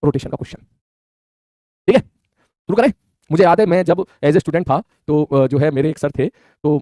Rotation का question. ठीक है, शुरू करें। मुझे याद है मैं जब एज ए स्टूडेंट था तो जो है मेरे एक सर थे, तो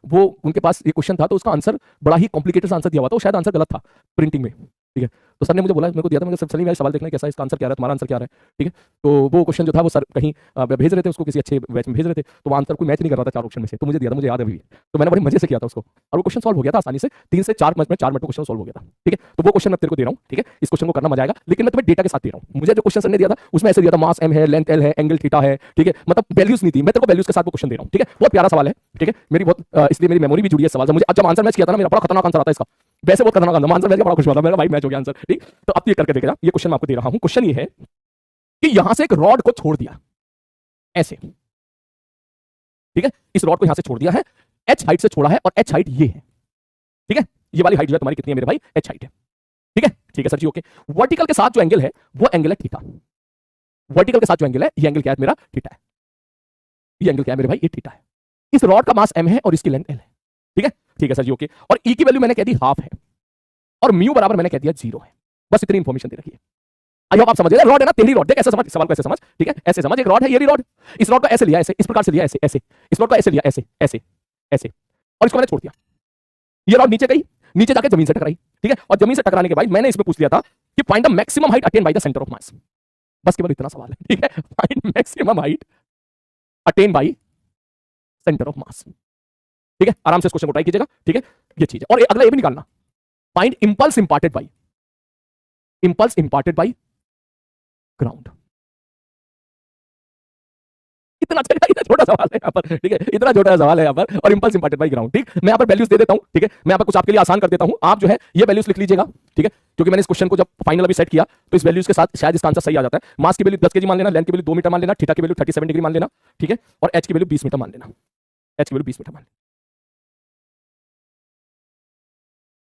वो उनके पास ये क्वेश्चन था, तो उसका आंसर बड़ा ही कॉम्प्लिकेटेड आंसर दिया हुआ था, शायद आंसर गलत था प्रिंटिंग में। ठीक है, तो सर ने मुझे बोला, मेरे को दिया था, मैंने सर मेरा सवाल देखना है कैसा, इसका आंसर क्या है, तुम्हारा आंसर क्या है। ठीक है, तो वो क्वेश्चन जो था वो सर कहीं भेज रहे थे उसको, किसी अच्छे बैच में भेज रहे थे, तो वो आंसर कोई मैच नहीं कर रहा था 4 ऑप्शन में से, तो मुझे दिया था, मुझे याद है अभी। तो मैंने बड़े मजे से किया था उसको, और वो क्वेश्चन सॉल्व हो गया था आसानी से, 3 से 4 मिनट में 4 मिनट में क्वेश्चन सॉल्व हो गया था। ठीक है, तो वो क्वेश्चन मैं तेरे को दे रहा हूँ। ठीक है, इस क्वेश्चन को करना मजा आएगा, लेकिन मैं तुम्हें डेटा के साथ दे रहा हूँ। मुझे जो क्वेश्चन सर ने दिया था उसमें ऐसे दिया था, मास m है, लेंथ l है, एंगल थीटा है। ठीक है, मतलब वैल्यूज नहीं थी, मैं तेरे को वैल्यूज के साथ वो क्वेश्चन दे रहा हूँ। ठीक है, बहुत प्यारा सवाल है। ठीक है, मेरी बहुत इसलिए मेरी मेमोरी भी जुड़ी है सवाल से। मुझे जब आंसर मैच किया था ना, मेरा बड़ा खतरनाक आंसर आता है इसका, वैसे बहुत खतरनाक आंसर मैच, बड़ा खुश हुआ था मेरा भाई, मैच हो गया आंसर। ठीक, तो अब ये करके देखेगा, ये क्वेश्चन मैं आपको दे रहा हूं। क्वेश्चन ये है कि यहां से एक रॉड को छोड़ दिया ऐसे। ठीक है, इस रॉड को यहां से छोड़ दिया है, h हाइट से छोड़ा है, और h हाइट ये है। ठीक है, ये वाली हाइट जो है तुम्हारी कितनी है मेरे भाई, h हाइट है। ठीक है सर जी, ओके। वर्टिकल के साथ जो एंगल है वो एंगल है थीटा। वर्टिकल के साथ जो एंगल है, ये एंगल क्या है मेरा, थीटा है। ये एंगल क्या है मेरे भाई, ये थीटा है। इस रॉड का मास m है और इसकी लेंथ l है। ठीक है सर जी, ओके। और e की वैल्यू मैंने कह दी हाफ है, और म्यू बराबर मैंने कह दिया 0 है। बस इतनी इंफॉर्मेशन दे रखी है। आई होप आप समझ गए। रॉड है ना, तेरी रॉड, देख ऐसे समझ, सवाल को ऐसे समझ। ठीक है, ऐसे समझ, एक रॉड है, ये रॉड, इस रॉड को ऐसे लिया, ऐसे, इस प्रकार से लिया, ऐसे ऐसे, इस रॉड को ऐसे लिया, ऐसे ऐसे ऐसे, और इसको मैंने छोड़ दिया। ये रॉड नीचे गई, नीचे जाके जमीन से टकराई। ठीक है, और जमीन से टकराने के बाद मैंने इसमें पूछ लिया था कि find the maximum height attain by the centre of mass. बस केवल इतना सवाल है। ठीक है, find maximum height attain bye centre of mass. ठीक है, आराम से इस क्वेश्चन को ट्राई कीजिएगा। ठीक है, ये चीज है। और अगला ये भी निकालना, find impulse imparted by, impulse imparted by ground. इतना छोटा सवाल है यहाँ पर। ठीक है, इतना छोटा सवाल है यहाँ पर, और इंपल्स इंपार्टेड बाय ग्राउंड। ठीक, मैं यहाँ पर वैल्यूज दे देता हूँ। ठीक है, मैं यहाँ पर कुछ आपके लिए आसान कर देता हूँ। आप जो है ये वैल्यूज लिख लीजिएगा। ठीक है, क्योंकि मैंने इस क्वेश्चन को जब फाइनल अभी सेट किया तो इस वैल्यूज के साथ शायद इसका आंसर सही आ जाता है। मास की वैल्यू 10 kg मान लेना, लेंथ की वैल्यू 2 मीटर मान लेना, थीटा की वैल्यू 37 डिग्री मान लेना। ठीक है, और h की वैल्यू 20 मीटर मान लेना, h की वैल्यू 20 मीटर मान लेना।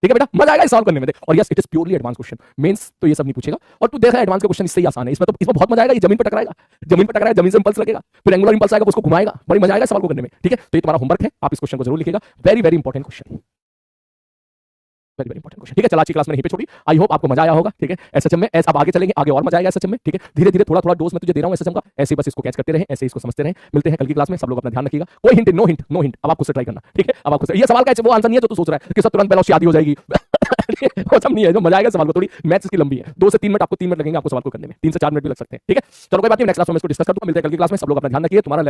ठीक है बेटा, मजा आएगा इस सॉल्व करने में। और yes, it is purely advance question, mains तो ये सब नहीं पूछेगा। और तू देखा एडवांस का क्वेश्चन इससे ही आसान है। इसमें तो इसमें बहुत मजा आएगा। ये जमीन पर टकराएगा, जमीन पर टकराएगा, जमीन से इंपल्स लगेगा, फिर एंगुलर इंपल्स आएगा, उसको घुमाएगा, बड़ी मजा आएगा सवाल को करने में। ठीक है, तो ये तुम्हारा होमवर्क है, आप इस क्वेश्चन को जरूर लिखिएगा। Very very important question, very very important question. ठीक है, चला, आज की क्लास में यहीं पे छोड़ी। आई होप आपको मजा आया होगा। ठीक है, एसएचएम में अब आगे चलेंगे, आगे और मजा आएगा एसएचएम में। ठीक है, धीरे धीरे थोड़ा थोड़ा डोज में तुझे दे रहा हूं एसएचएम का, ऐसे बस इसको कैच करते रहे, ऐसे इसको समझते रहे। मिलते हैं कल की क्लास में, सब लोग अपना ध्यान रखिएगा। कोई hint, no hint, no hint, अब आपको ट्राई करना। ठीक है, अब आपको ये सवाल का वो आंसर नहीं है जो तू सोच रहा है कि सब तुरंत पहले शादी हो जाएगी। वो सब नहीं है, जो मजा आएगा सवाल को, थोड़ी मैथ्स की लंबी है, 2 से 3 मिनट, आपको 3 मिनट लगेंगे आपको सवाल को करने में, 3 से 4 मिनट भी लग सकते हैं। ठीक है, चलो कोई बात नहीं, नेक्स्ट क्लास में इसको डिस्कस कर दूंगा। मिलते हैं कल की क्लास में, सब लोग अपना ध्यान रखिए। तुम्हारा लेवल